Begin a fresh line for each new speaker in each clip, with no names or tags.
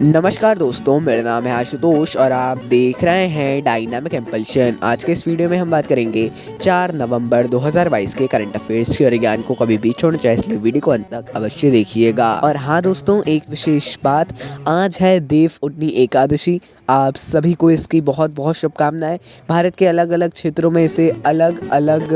नमस्कार दोस्तों, मेरा नाम है आशुतोष और आप देख रहे हैं डायनामिक इम्पल्शन। आज के इस वीडियो में हम बात करेंगे 4 नवंबर 2022 के करंट अफेयर्स के। और ज्ञान को कभी भी छोड़ना चाहिए, इसलिए वीडियो को अंत तक अवश्य देखिएगा। और हाँ दोस्तों, एक विशेष बात, आज है देव उठनी एकादशी। आप सभी को इसकी बहुत बहुत शुभकामनाएं। भारत के अलग अलग क्षेत्रों में इसे अलग अलग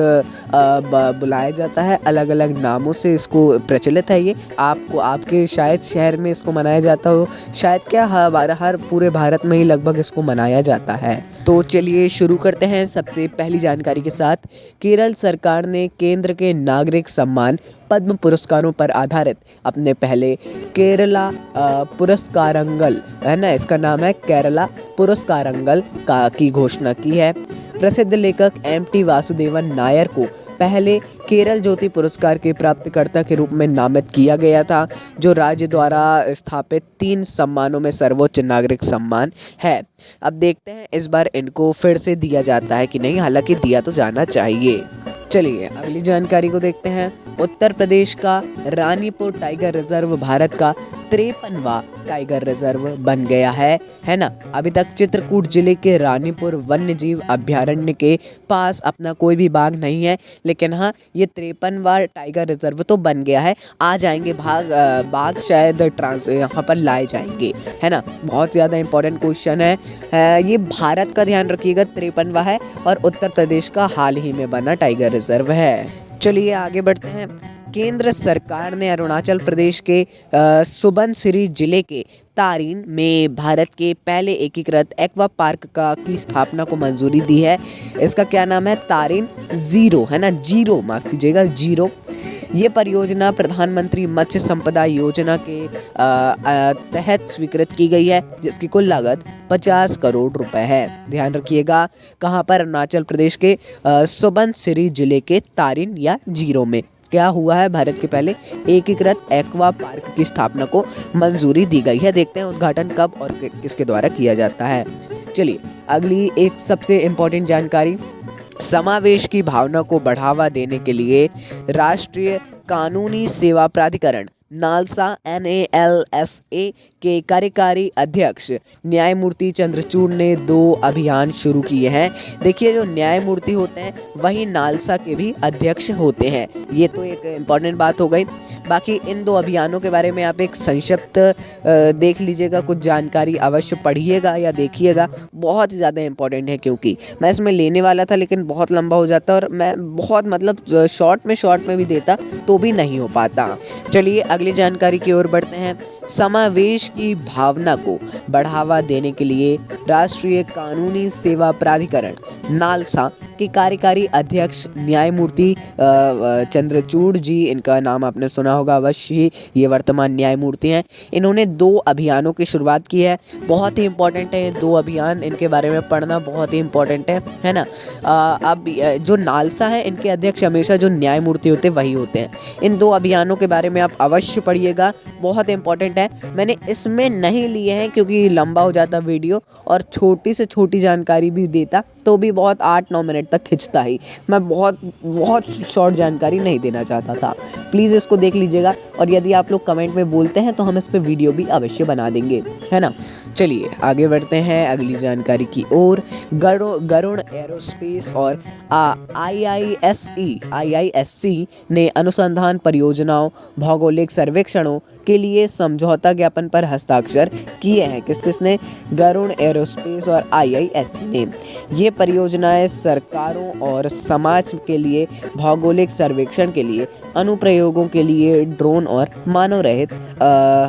बुलाया जाता है, अलग अलग नामों से इसको प्रचलित है। ये आपको आपके शायद शहर में इसको मनाया जाता हो, शायद क्या हर पूरे भारत में ही लगभग इसको मनाया जाता है। तो चलिए शुरू करते हैं सबसे पहली जानकारी के साथ। केरल सरकार ने केंद्र के नागरिक सम्मान पद्म पुरस्कारों पर आधारित अपने पहले केरला पुरस्कारंगल, है ना, इसका नाम है केरला पुरस्कारंगल की घोषणा की है। प्रसिद्ध लेखक एम.टी. वासुदेवन नायर को पहले केरल ज्योति पुरस्कार के प्राप्तकर्ता के रूप में नामित किया गया था, जो राज्य द्वारा स्थापित 3 सम्मानों में सर्वोच्च नागरिक सम्मान है। अब देखते हैं इस बार इनको फिर से दिया जाता है कि नहीं, हालांकि दिया तो जाना चाहिए। चलिए अगली जानकारी को देखते हैं। उत्तर प्रदेश का रानीपुर टाइगर रिजर्व भारत का 53वां टाइगर रिजर्व बन गया है ना। अभी तक चित्रकूट जिले के रानीपुर वन्य जीव अभ्यारण्य के पास अपना कोई भी बाघ नहीं है, लेकिन हाँ, ये 53वां टाइगर रिजर्व तो बन गया है। आ जाएंगे बाघ शायद यहाँ पर लाए जाएंगे, है ना। बहुत ज़्यादा इंपॉर्टेंट क्वेश्चन है ये। भारत का ध्यान रखिएगा, 53वां है और उत्तर प्रदेश का हाल ही में बना टाइगर रिजर्व है। चलिए आगे बढ़ते हैं। केंद्र सरकार ने अरुणाचल प्रदेश के सुबनसिरी जिले के तारिन में भारत के पहले एकीकृत एक्वा पार्क की स्थापना को मंजूरी दी है। इसका क्या नाम है? तारिन जीरो, है ना, जीरो, माफ कीजिएगा, जीरो। ये परियोजना प्रधानमंत्री मत्स्य संपदा योजना के तहत स्वीकृत की गई है, जिसकी कुल लागत 50 करोड़ रुपए है। ध्यान रखिएगा, कहाँ पर? अरुणाचल प्रदेश के सुबनसिरी जिले के तारिन या जीरो में क्या हुआ है? भारत के पहले एकीकृत एक्वा पार्क की स्थापना को मंजूरी दी गई है। देखते हैं उद्घाटन कब और किसके द्वारा किया जाता है। चलिए अगली एक सबसे इम्पोर्टेंट जानकारी। समावेश की भावना को बढ़ावा देने के लिए राष्ट्रीय कानूनी सेवा प्राधिकरण नालसा NALSA के कार्यकारी अध्यक्ष न्यायमूर्ति चंद्रचूड़ ने 2 अभियान शुरू किए हैं। देखिए, जो न्यायमूर्ति होते हैं वही नालसा के भी अध्यक्ष होते हैं। ये तो एक इम्पॉर्टेंट बात हो गई। बाकी इन 2 अभियानों के बारे में आप एक संक्षिप्त देख लीजिएगा, कुछ जानकारी अवश्य पढ़िएगा या देखिएगा। बहुत ही ज़्यादा इम्पॉर्टेंट है, क्योंकि मैं इसमें लेने वाला था लेकिन बहुत लंबा हो जाता और मैं बहुत मतलब शॉर्ट में भी देता तो भी नहीं हो पाता। चलिए अगली जानकारी की ओर बढ़ते हैं। समावेश की भावना को बढ़ावा देने के लिए राष्ट्रीय कानूनी सेवा प्राधिकरण नालसा के कार्यकारी अध्यक्ष न्यायमूर्ति चंद्रचूड़ जी, इनका नाम आपने सुना होगा अवश्य ही, ये वर्तमान न्यायमूर्ति हैं। इन्होंने 2 अभियानों की शुरुआत की है। बहुत ही इंपॉर्टेंट है 2 अभियान, इनके बारे में पढ़ना बहुत ही इंपॉर्टेंट है ना। अब जो नालसा है, इनके अध्यक्ष हमेशा जो न्यायमूर्ति होते हैं वही होते हैं। इन 2 अभियानों के बारे में आप अवश्य पढ़िएगा, बहुत इंपॉर्टेंट है। मैंने इसमें नहीं लिए हैं क्योंकि लंबा हो जाता वीडियो और छोटी से छोटी जानकारी भी देता तो भी बहुत 8-9 मिनट तक खिंचता ही। मैं बहुत शॉर्ट जानकारी नहीं देना चाहता था। प्लीज़ इसको देख लीजिएगा, और यदि आप लोग कमेंट में बोलते हैं तो हम इस पे वीडियो भी अवश्य बना देंगे, है ना। चलिए आगे बढ़ते हैं अगली जानकारी की ओर। गरुड़ एरोस्पेस और IISC ने अनुसंधान परियोजनाओं, भौगोलिक सर्वेक्षणों के लिए समझौता ज्ञापन पर हस्ताक्षर किए हैं। किसने? गरुड़ एरोस्पेस और IISC ने। ये परियोजनाएं सरकारों और समाज के लिए भौगोलिक सर्वेक्षण के लिए, अनुप्रयोगों के लिए ड्रोन और मानव रहित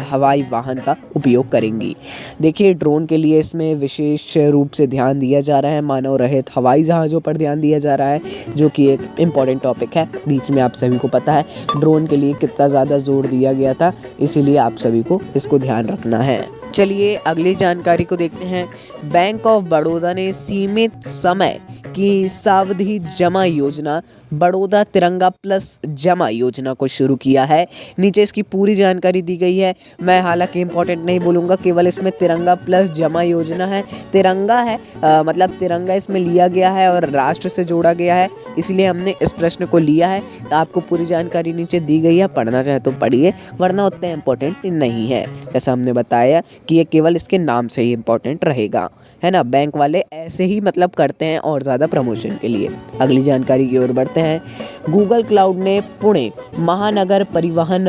हवाई वाहन का उपयोग करेंगी। देखिए, ड्रोन के लिए इसमें विशेष रूप से ध्यान दिया जा रहा है, मानव रहित हवाई जहाज़ों पर ध्यान दिया जा रहा है, जो कि एक इम्पॉर्टेंट टॉपिक है। बीच में आप सभी को पता है ड्रोन के लिए कितना ज़्यादा जोर दिया गया था, इसीलिए आप सभी को इसको ध्यान रखना है। चलिए अगली जानकारी को देखते हैं। बैंक ऑफ बड़ौदा ने सीमित समय कि सावधि जमा योजना बड़ौदा तिरंगा प्लस जमा योजना को शुरू किया है। नीचे इसकी पूरी जानकारी दी गई है। मैं हालांकि इम्पोर्टेंट नहीं बोलूँगा, केवल इसमें तिरंगा प्लस जमा योजना है। तिरंगा है मतलब तिरंगा इसमें लिया गया है और राष्ट्र से जोड़ा गया है, इसलिए हमने इस प्रश्न को लिया है। तो आपको पूरी जानकारी नीचे दी गई है, पढ़ना चाहे तो पढ़िए, वरना उतना इम्पोर्टेंट नहीं है। जैसा हमने बताया कि ये केवल इसके नाम से ही इम्पोर्टेंट रहेगा, है ना। बैंक वाले ऐसे ही मतलब करते हैं और ज़्यादा प्रमोशन के लिए। अगली जानकारी की ओर बढ़ते हैं। गूगल क्लाउड ने पुणे महानगर परिवहन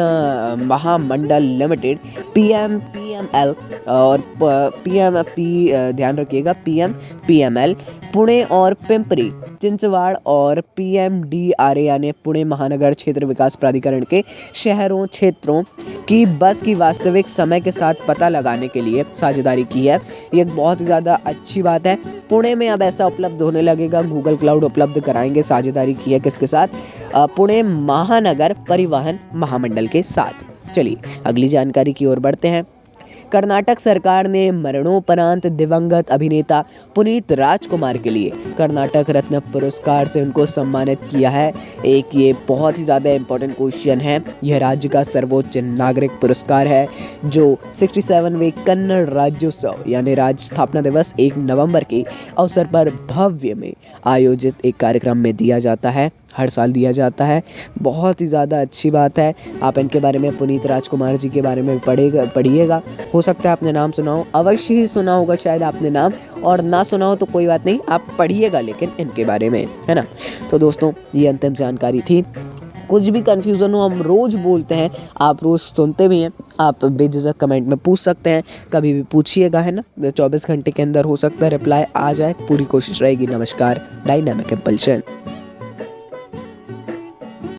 महामंडल लिमिटेड PML और ध्यान रखिएगा PML पुणे और पिंपरी चिंचवाड़ और PMDRA यानी पुणे महानगर क्षेत्र विकास प्राधिकरण के शहरों क्षेत्रों की बस की वास्तविक समय के साथ पता लगाने के लिए साझेदारी की है। ये एक बहुत ज़्यादा अच्छी बात है। पुणे में अब ऐसा उपलब्ध होने लगेगा, गूगल क्लाउड उपलब्ध कराएंगे। साझेदारी की है किसके साथ? पुणे महानगर परिवहन महामंडल के साथ। चलिए अगली जानकारी की ओर बढ़ते हैं। कर्नाटक सरकार ने मरणोपरांत दिवंगत अभिनेता पुनीत राजकुमार के लिए कर्नाटक रत्न पुरस्कार से उनको सम्मानित किया है। एक ये बहुत ही ज़्यादा इम्पोर्टेंट क्वेश्चन है। यह राज्य का सर्वोच्च नागरिक पुरस्कार है जो 67वें कन्नड़ राज्योत्सव यानी राज्य स्थापना दिवस 1 नवंबर के अवसर पर भव्य में आयोजित एक कार्यक्रम में दिया जाता है। हर साल दिया जाता है। बहुत ही ज़्यादा अच्छी बात है। आप इनके बारे में, पुनीत राजकुमार जी के बारे में पढ़िएगा। हो सकता है आपने नाम सुना हो, अवश्य ही सुना होगा शायद आपने नाम, और ना सुना हो तो कोई बात नहीं, आप पढ़िएगा लेकिन इनके बारे में, है ना। तो दोस्तों ये अंतिम जानकारी थी। कुछ भी कन्फ्यूज़न हो, हम रोज़ बोलते हैं, आप रोज़ सुनते भी हैं, आप बेझिझक कमेंट में पूछ सकते हैं, कभी भी पूछिएगा, है ना। 24 घंटे के अंदर हो सकता है रिप्लाई आ जाए, पूरी कोशिश रहेगी। नमस्कार, डायनामिक इम्पल्शन।